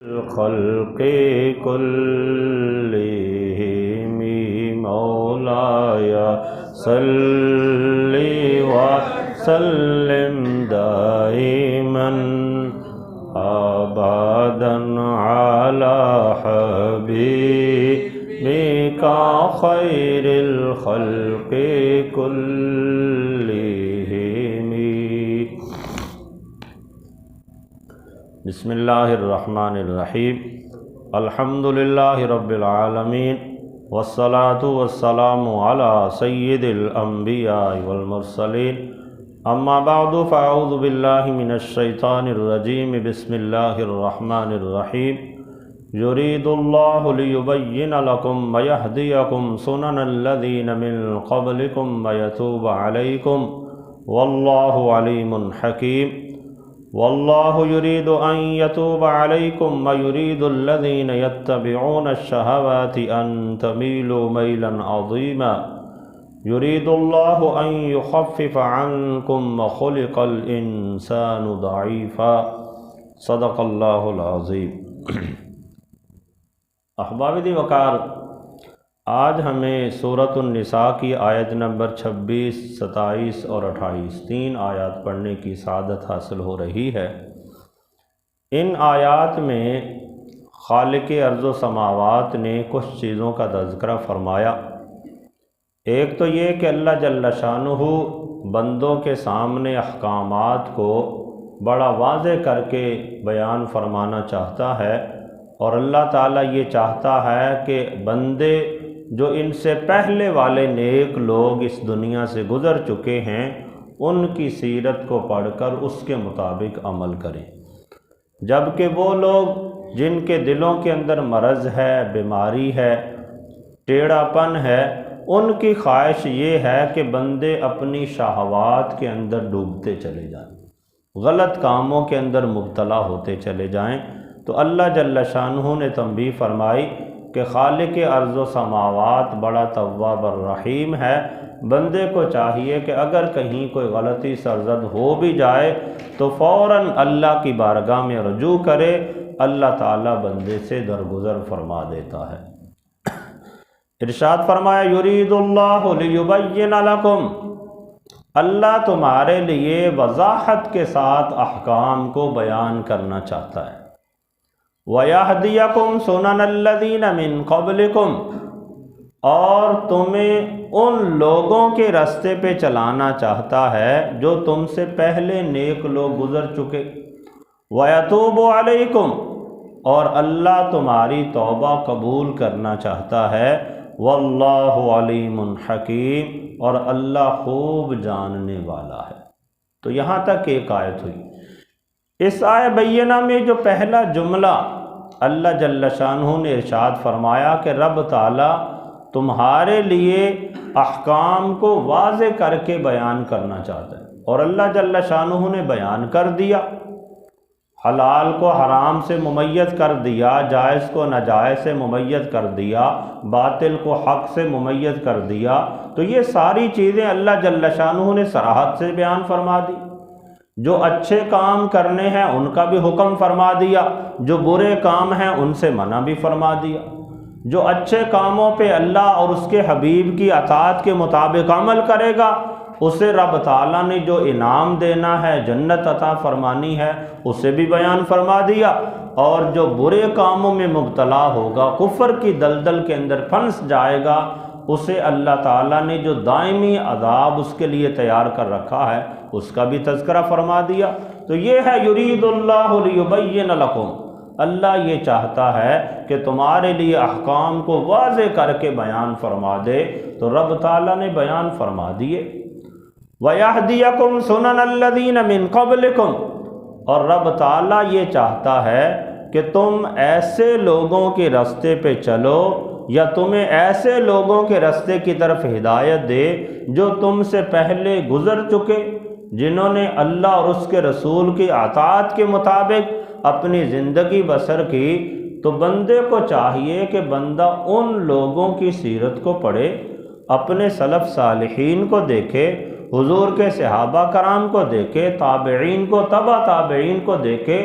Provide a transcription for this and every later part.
الخلق كلهم مولاي صل وسلم دائما أبدا على حبيبك خير الخلق كلهم. بسم اللہ الرحمن الرحیم. الحمد للہ رب العالمین والصلاة والسلام علی سید الانبیاء والمرسلین. اما بعد فاعوذ باللہ من الشیطان الرجیم. بسم اللہ الرحمن الرحیم. یرید اللہ لیبین لکم ویہدیکم سنن الذین من قبلکم ویتوب علیکم واللہ علیم حکیم. واللہ یرید ان یتوب علیکم ویرید الذین یتبعون الشہوات ان تمیلوا میلا عظیما. یرید اللہ ان یخفف عنکم وخلق الانسان ضعیفا. صدق اللہ العظیم. احباب دی وقار، آج ہمیں سورۃ النساء کی آیت نمبر 26، 27 اور 28 تین آیات پڑھنے کی سعادت حاصل ہو رہی ہے. ان آیات میں خالق ارض و سماوات نے کچھ چیزوں کا تذکرہ فرمایا. ایک تو یہ کہ اللہ جل شانہ بندوں کے سامنے احکامات کو بڑا واضح کر کے بیان فرمانا چاہتا ہے، اور اللہ تعالیٰ یہ چاہتا ہے کہ بندے جو ان سے پہلے والے نیک لوگ اس دنیا سے گزر چکے ہیں ان کی سیرت کو پڑھ کر اس کے مطابق عمل کریں، جبکہ وہ لوگ جن کے دلوں کے اندر مرض ہے، بیماری ہے، ٹیڑھا پن ہے، ان کی خواہش یہ ہے کہ بندے اپنی شہوات کے اندر ڈوبتے چلے جائیں، غلط کاموں کے اندر مبتلا ہوتے چلے جائیں. تو اللہ جل شانہ نے تنبیہ فرمائی کہ خالق ارض و سماوات بڑا تواب الرحیم ہے. بندے کو چاہیے کہ اگر کہیں کوئی غلطی سرزد ہو بھی جائے تو فوراً اللہ کی بارگاہ میں رجوع کرے. اللہ تعالیٰ بندے سے درگزر فرما دیتا ہے. ارشاد فرمایا یرید اللہ لیبین لکم، اللہ تمہارے لیے وضاحت کے ساتھ احکام کو بیان کرنا چاہتا ہے. وَيَهْدِيَكُمْ سُنَنَ الَّذِينَ مِن قَبْلِكُمْ، اور تمہیں ان لوگوں کے راستے پہ چلانا چاہتا ہے جو تم سے پہلے نیک لوگ گزر چکے. وَيَتُوبُ عَلَيْكُمْ، اور اللہ تمہاری توبہ قبول کرنا چاہتا ہے. وَاللَّهُ عَلِيمٌ حَكِيمٌ، اور اللہ خوب جاننے والا ہے. تو یہاں تک ایک آیت ہوئی. اس آیہ بینہ میں جو پہلا جملہ اللہ جل شانہ نے ارشاد فرمایا کہ رب تعالیٰ تمہارے لیے احکام کو واضح کر کے بیان کرنا چاہتا ہے، اور اللہ جل شانہ نے بیان کر دیا، حلال کو حرام سے ممیز کر دیا، جائز کو ناجائز سے ممیز کر دیا، باطل کو حق سے ممیز کر دیا. تو یہ ساری چیزیں اللہ جل شانہ نے صراحت سے بیان فرما دی. جو اچھے کام کرنے ہیں ان کا بھی حکم فرما دیا، جو برے کام ہیں ان سے منع بھی فرما دیا. جو اچھے کاموں پہ اللہ اور اس کے حبیب کی اطاعت کے مطابق عمل کرے گا اسے رب تعالیٰ نے جو انعام دینا ہے، جنت عطا فرمانی ہے، اسے بھی بیان فرما دیا. اور جو برے کاموں میں مبتلا ہوگا، کفر کی دلدل کے اندر پھنس جائے گا، اسے اللہ تعالیٰ نے جو دائمی عذاب اس کے لیے تیار کر رکھا ہے اس کا بھی تذکرہ فرما دیا. تو یہ ہے یرید اللہ لیبین لکم، اللہ یہ چاہتا ہے کہ تمہارے لیے احکام کو واضح کر کے بیان فرما دے. تو رب تعالیٰ نے بیان فرما دیے. وَيَهْدِيَكُمْ سُنَنَ الَّذِينَ مِن قَبْلِكُمْ، اور رب تعالیٰ یہ چاہتا ہے کہ تم ایسے لوگوں کے راستے پہ چلو یا تمہیں ایسے لوگوں کے راستے کی طرف ہدایت دے جو تم سے پہلے گزر چکے، جنہوں نے اللہ اور اس کے رسول کی اطاعت کے مطابق اپنی زندگی بسر کی. تو بندے کو چاہیے کہ بندہ ان لوگوں کی سیرت کو پڑھے، اپنے سلف صالحین کو دیکھے، حضور کے صحابہ کرام کو دیکھے، تابعین کو، تبع تابعین کو دیکھے،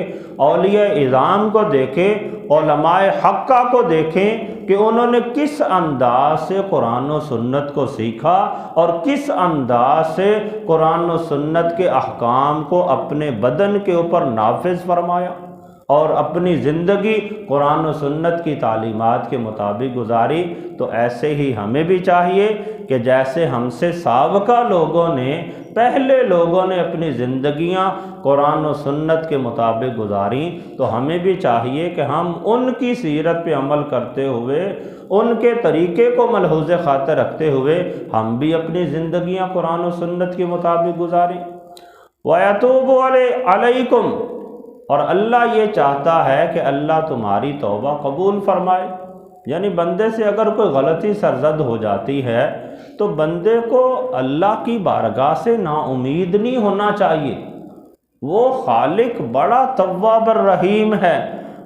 اولیاء اعظام کو دیکھے، علماء حقہ کو دیکھیں کہ انہوں نے کس انداز سے قرآن و سنت کو سیکھا اور کس انداز سے قرآن و سنت کے احکام کو اپنے بدن کے اوپر نافذ فرمایا اور اپنی زندگی قرآن و سنت کی تعلیمات کے مطابق گزاری۔ تو ایسے ہی ہمیں بھی چاہیے کہ جیسے ہم سے سابقہ لوگوں نے، پہلے لوگوں نے اپنی زندگیاں قرآن و سنت کے مطابق گزاریں، تو ہمیں بھی چاہیے کہ ہم ان کی سیرت پہ عمل کرتے ہوئے، ان کے طریقے کو ملحوظ خاطر رکھتے ہوئے ہم بھی اپنی زندگیاں قرآن و سنت کے مطابق گزاریں۔ وَيَتُوبُ عَلَيْكُمْ، اور اللہ یہ چاہتا ہے کہ اللہ تمہاری توبہ قبول فرمائے۔ یعنی بندے سے اگر کوئی غلطی سرزد ہو جاتی ہے تو بندے کو اللہ کی بارگاہ سے نا امید نہیں ہونا چاہیے۔ وہ خالق بڑا تواب الرحیم ہے۔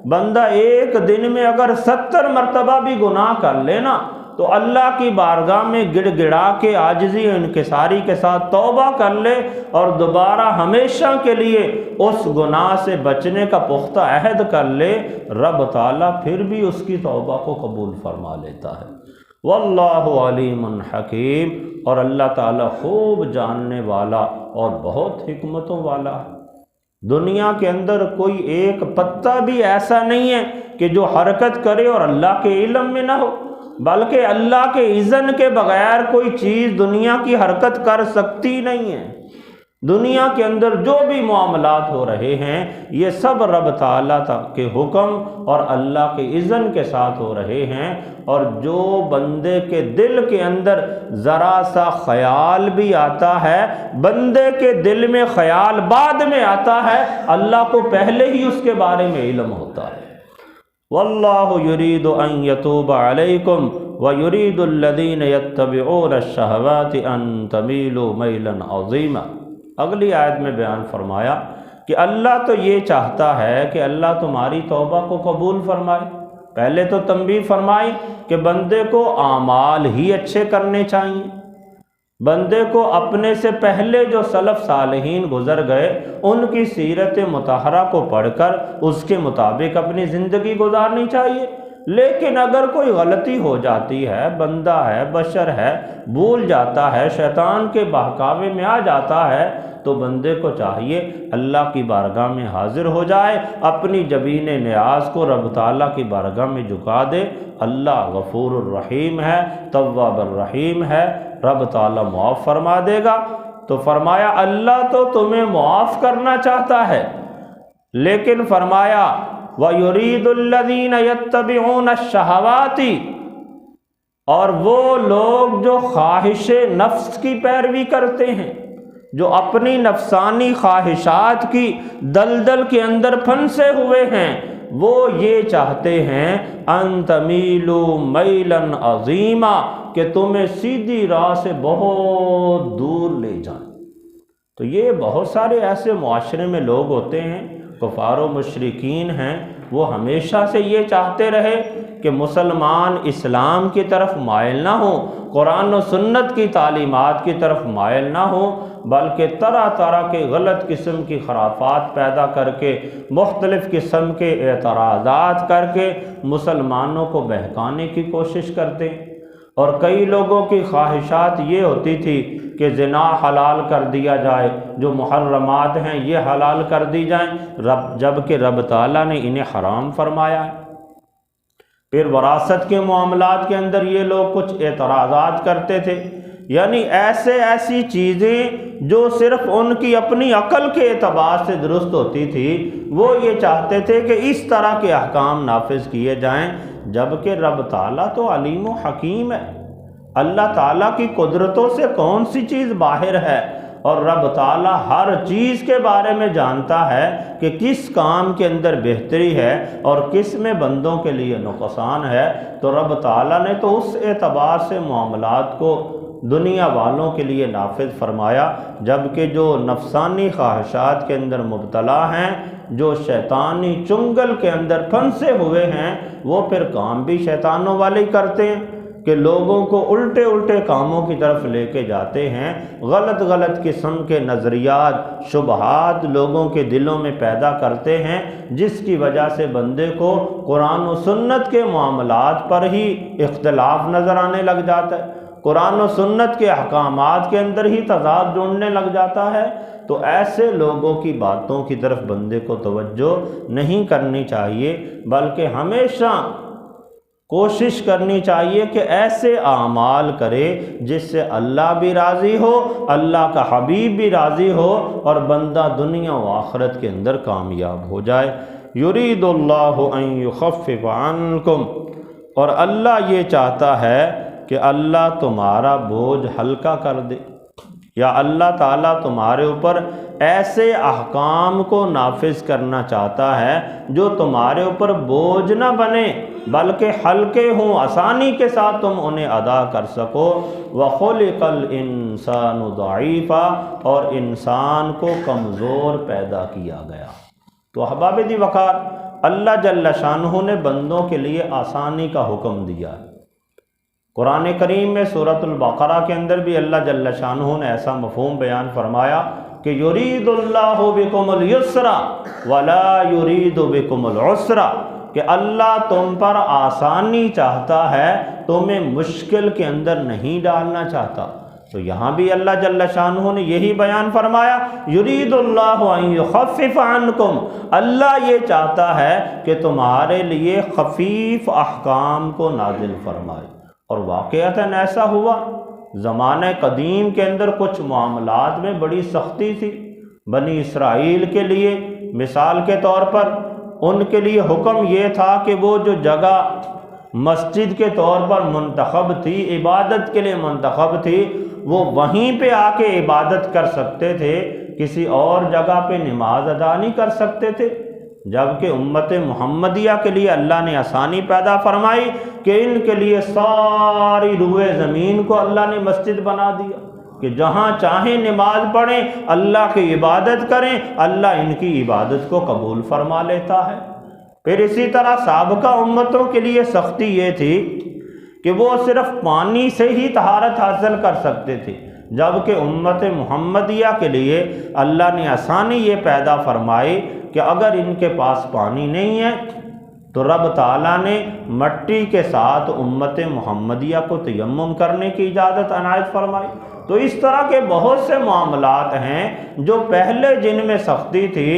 بندہ ایک دن میں اگر 70 مرتبہ بھی گناہ کر لینا تو اللہ کی بارگاہ میں گڑ گڑا کے عاجزی و انکساری کے ساتھ توبہ کر لے اور دوبارہ ہمیشہ کے لیے اس گناہ سے بچنے کا پختہ عہد کر لے، رب تعالیٰ پھر بھی اس کی توبہ کو قبول فرما لیتا ہے۔ واللہ علیم حکیم، اور اللہ تعالیٰ خوب جاننے والا اور بہت حکمتوں والا ہے۔ دنیا کے اندر کوئی ایک پتا بھی ایسا نہیں ہے کہ جو حرکت کرے اور اللہ کے علم میں نہ ہو، بلکہ اللہ کے اذن کے بغیر کوئی چیز دنیا کی حرکت کر سکتی نہیں ہے۔ دنیا کے اندر جو بھی معاملات ہو رہے ہیں یہ سب رب تعالیٰ کے حکم اور اللہ کے اذن کے ساتھ ہو رہے ہیں، اور جو بندے کے دل کے اندر ذرا سا خیال بھی آتا ہے، بندے کے دل میں خیال بعد میں آتا ہے، اللہ کو پہلے ہی اس کے بارے میں علم ہوتا ہے۔ واللہ یرید ان یتوب علیکم ویرید الذین یتبعون الشہوات ان تمیلوا میلا عظیما۔ اگلی آیت میں بیان فرمایا کہ اللہ تو یہ چاہتا ہے کہ اللہ تمہاری توبہ کو قبول فرمائے۔ پہلے تو تنبیہ فرمائی کہ بندے کو اعمال ہی اچھے کرنے چاہیے، بندے کو اپنے سے پہلے جو سلف صالحین گزر گئے ان کی سیرت مطہرہ کو پڑھ کر اس کے مطابق اپنی زندگی گزارنی چاہیے۔ لیکن اگر کوئی غلطی ہو جاتی ہے، بندہ ہے، بشر ہے، بھول جاتا ہے، شیطان کے بہکاوے میں آ جاتا ہے، تو بندے کو چاہیے اللہ کی بارگاہ میں حاضر ہو جائے، اپنی جبین نیاز کو رب تعالیٰ کی بارگاہ میں جھکا دے۔ اللہ غفور الرحیم ہے، تواب الرحیم ہے، رب تعالیٰ معاف فرما دے گا۔ تو فرمایا اللہ تو تمہیں معاف کرنا چاہتا ہے، لیکن فرمایا وَيُرِيدُ الَّذِينَ يَتَّبِعُونَ الشَّهَوَاتِ، اور وہ لوگ جو خواہش نفس کی پیروی کرتے ہیں، جو اپنی نفسانی خواہشات کی دلدل کے اندر پھنسے ہوئے ہیں، وہ یہ چاہتے ہیں ان تمیلوا میلا عظیما، کہ تمہیں سیدھی راہ سے بہت دور لے جائیں۔ تو یہ بہت سارے ایسے معاشرے میں لوگ ہوتے ہیں، کفار و مشرکین ہیں، وہ ہمیشہ سے یہ چاہتے رہے کہ مسلمان اسلام کی طرف مائل نہ ہوں، قرآن و سنت کی تعلیمات کی طرف مائل نہ ہوں، بلکہ طرح طرح کے غلط قسم کی خرافات پیدا کر کے، مختلف قسم کے اعتراضات کر کے مسلمانوں کو بہکانے کی کوشش کرتے ہیں۔ اور کئی لوگوں کی خواہشات یہ ہوتی تھی کہ زنا حلال کر دیا جائے، جو محرمات ہیں یہ حلال کر دی جائیں، جبکہ رب تعالیٰ نے انہیں حرام فرمایا ہے۔ پھر وراثت کے معاملات کے اندر یہ لوگ کچھ اعتراضات کرتے تھے، یعنی ایسی چیزیں جو صرف ان کی اپنی عقل کے اعتبار سے درست ہوتی تھی، وہ یہ چاہتے تھے کہ اس طرح کے احکام نافذ کیے جائیں، جبکہ رب تعالیٰ تو علیم و حکیم ہے۔ اللہ تعالیٰ کی قدرتوں سے کون سی چیز باہر ہے، اور رب تعالیٰ ہر چیز کے بارے میں جانتا ہے کہ کس کام کے اندر بہتری ہے اور کس میں بندوں کے لیے نقصان ہے۔ تو رب تعالیٰ نے تو اس اعتبار سے معاملات کو دنیا والوں کے لیے نافذ فرمایا، جبکہ جو نفسانی خواہشات کے اندر مبتلا ہیں، جو شیطانی چنگل کے اندر پھنسے ہوئے ہیں، وہ پھر کام بھی شیطانوں والے ہی کرتے ہیں۔ کہ لوگوں کو الٹے الٹے کاموں کی طرف لے کے جاتے ہیں، غلط غلط قسم کے نظریات، شبہات لوگوں کے دلوں میں پیدا کرتے ہیں، جس کی وجہ سے بندے کو قرآن و سنت کے معاملات پر ہی اختلاف نظر آنے لگ جاتا ہے، قرآن و سنت کے احکامات کے اندر ہی تضاد ڈھونڈنے لگ جاتا ہے۔ تو ایسے لوگوں کی باتوں کی طرف بندے کو توجہ نہیں کرنی چاہیے، بلکہ ہمیشہ کوشش کرنی چاہیے کہ ایسے اعمال کرے جس سے اللہ بھی راضی ہو، اللہ کا حبیب بھی راضی ہو، اور بندہ دنیا و آخرت کے اندر کامیاب ہو جائے۔ یرید اللہ ان یخفف عنکم، اور اللہ یہ چاہتا ہے کہ اللہ تمہارا بوجھ ہلکا کر دے، یا اللہ تعالیٰ تمہارے اوپر ایسے احکام کو نافذ کرنا چاہتا ہے جو تمہارے اوپر بوجھ نہ بنے بلکہ ہلکے ہوں، آسانی کے ساتھ تم انہیں ادا کر سکو۔ وَخُلِقَ الْإِنسَانُ ضَعِيفًا، اور انسان کو کمزور پیدا کیا گیا۔ تو احباب دی وقار، اللہ جل شانہ نے بندوں کے لیے آسانی کا حکم دیا ہے۔ قرآن کریم میں سورۃ البقرہ کے اندر بھی اللہ جل شانہ نے ایسا مفہوم بیان فرمایا کہ یرید اللہ بکم الیسر ولا یرید بکم العسر، کہ اللہ تم پر آسانی چاہتا ہے، تمہیں مشکل کے اندر نہیں ڈالنا چاہتا۔ تو یہاں بھی اللہ جل شانہ نے یہی بیان فرمایا، یرید اللہ ان یخفف عنکم، اللہ یہ چاہتا ہے کہ تمہارے لیے خفیف احکام کو نازل فرمائے۔ اور واقعتاً ایسا ہوا، زمانہ قدیم کے اندر کچھ معاملات میں بڑی سختی تھی۔ بنی اسرائیل کے لیے مثال کے طور پر ان کے لیے حکم یہ تھا کہ وہ جو جگہ مسجد کے طور پر منتخب تھی، عبادت کے لیے منتخب تھی، وہ وہیں پہ آ کے عبادت کر سکتے تھے، کسی اور جگہ پہ نماز ادا نہیں کر سکتے تھے۔ جبکہ امت محمدیہ کے لیے اللہ نے آسانی پیدا فرمائی کہ ان کے لیے ساری روئے زمین کو اللہ نے مسجد بنا دیا کہ جہاں چاہیں نماز پڑھیں، اللہ کی عبادت کریں، اللہ ان کی عبادت کو قبول فرما لیتا ہے۔ پھر اسی طرح سابقہ امتوں کے لیے سختی یہ تھی کہ وہ صرف پانی سے ہی طہارت حاصل کر سکتے تھے، جبکہ امت محمدیہ کے لیے اللہ نے آسانی یہ پیدا فرمائی کہ اگر ان کے پاس پانی نہیں ہے تو رب تعالیٰ نے مٹی کے ساتھ امت محمدیہ کو تیمم کرنے کی اجازت عنایت فرمائی۔ تو اس طرح کے بہت سے معاملات ہیں جو پہلے جن میں سختی تھی،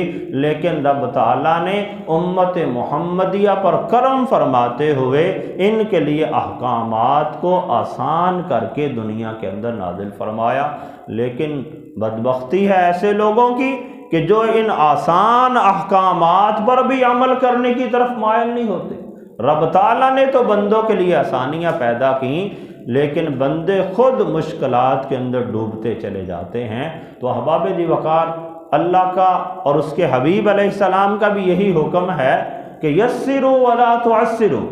لیکن رب تعالیٰ نے امت محمدیہ پر کرم فرماتے ہوئے ان کے لیے احکامات کو آسان کر کے دنیا کے اندر نازل فرمایا۔ لیکن بدبختی ہے ایسے لوگوں کی کہ جو ان آسان احکامات پر بھی عمل کرنے کی طرف مائل نہیں ہوتے۔ رب تعالیٰ نے تو بندوں کے لیے آسانیاں پیدا کیں، لیکن بندے خود مشکلات کے اندر ڈوبتے چلے جاتے ہیں۔ تو احباب دی وقار، اللہ کا اور اس کے حبیب علیہ السلام کا بھی یہی حکم ہے کہ یسروا ولا تعسروا۔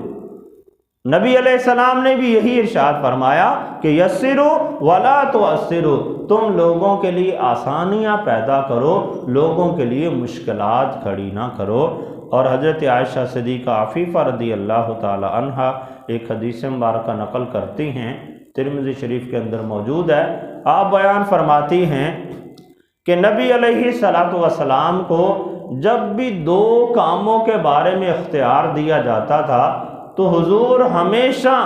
نبی علیہ السلام نے بھی یہی ارشاد فرمایا کہ یسروا ولا تعسروا، تم لوگوں کے لیے آسانیاں پیدا کرو، لوگوں کے لیے مشکلات کھڑی نہ کرو۔ اور حضرت عائشہ صدیقہ عفیفہ رضی اللہ تعالی عنہا ایک حدیث مبارکہ نقل کرتی ہیں، ترمذی شریف کے اندر موجود ہے۔ آپ بیان فرماتی ہیں کہ نبی علیہ الصلوۃ والسلام کو جب بھی دو کاموں کے بارے میں اختیار دیا جاتا تھا تو حضور ہمیشہ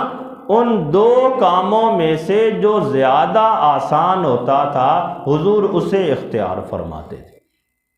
ان دو کاموں میں سے جو زیادہ آسان ہوتا تھا حضور اسے اختیار فرماتے تھے۔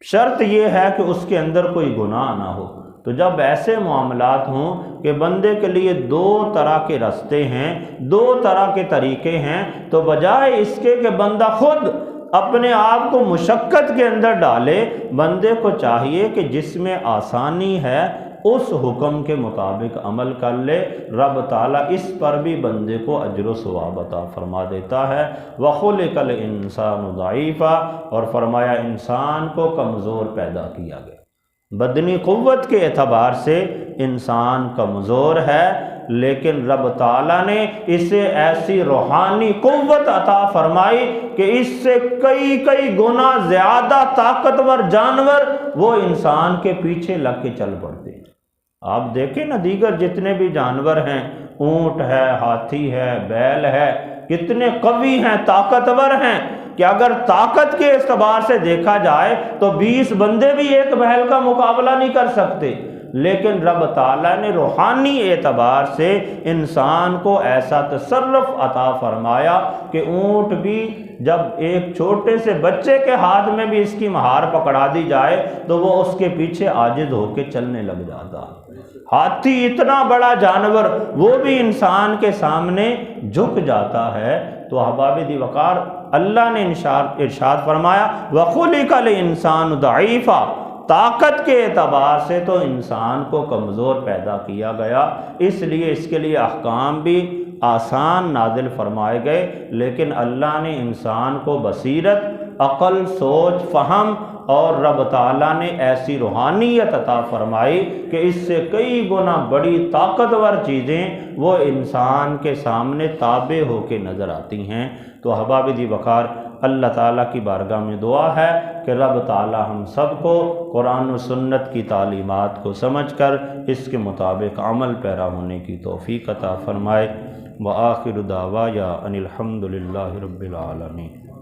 شرط یہ ہے کہ اس کے اندر کوئی گناہ نہ ہو۔ تو جب ایسے معاملات ہوں کہ بندے کے لیے دو طرح کے راستے ہیں، دو طرح کے طریقے ہیں، تو بجائے اس کے کہ بندہ خود اپنے آپ کو مشقت کے اندر ڈالے، بندے کو چاہیے کہ جس میں آسانی ہے اس حکم کے مطابق عمل کر لے۔ رب تعالیٰ اس پر بھی بندے کو اجر و ثواب عطا فرما دیتا ہے۔ وَخُلِقَ الْإِنسَانُ ضَعِيفًا، اور فرمایا انسان کو کمزور پیدا کیا گیا۔ بدنی قوت کے اعتبار سے انسان کمزور ہے، لیکن رب تعالیٰ نے اسے ایسی روحانی قوت عطا فرمائی کہ اس سے کئی گنا زیادہ طاقتور جانور وہ انسان کے پیچھے لگ کے چل پڑتے ہیں۔ آپ دیکھیں نا، دیگر جتنے بھی جانور ہیں اونٹ ہے، ہاتھی ہے، بیل ہے، کتنے قوی ہیں، طاقتور ہیں کہ اگر طاقت کے اعتبار سے دیکھا جائے تو 20 بندے بھی ایک بیل کا مقابلہ نہیں کر سکتے، لیکن رب تعالیٰ نے روحانی اعتبار سے انسان کو ایسا تصرف عطا فرمایا کہ اونٹ بھی جب ایک چھوٹے سے بچے کے ہاتھ میں بھی اس کی مہار پکڑا دی جائے تو وہ اس کے پیچھے عاجز ہو کے چلنے لگ جاتا۔ ہاتھی اتنا بڑا جانور وہ بھی انسان کے سامنے جھک جاتا ہے۔ تو احباب دی وقار، اللہ نے ارشاد فرمایا وَخُلِقَ الْإِنسَانُ ضَعِيفًا، طاقت کے اعتبار سے تو انسان کو کمزور پیدا کیا گیا، اس لیے اس کے لیے احکام بھی آسان نازل فرمائے گئے، لیکن اللہ نے انسان کو بصیرت، عقل، سوچ، فہم اور رب تعالیٰ نے ایسی روحانیت عطا فرمائی کہ اس سے کئی گنا بڑی طاقتور چیزیں وہ انسان کے سامنے تابع ہو کے نظر آتی ہیں۔ تو احباب دی وقار، اللہ تعالیٰ کی بارگاہ میں دعا ہے کہ رب تعالیٰ ہم سب کو قرآن و سنت کی تعلیمات کو سمجھ کر اس کے مطابق عمل پیرا ہونے کی توفیق عطا فرمائے۔ وآخر دعوایا ان الحمد للہ رب العالمین۔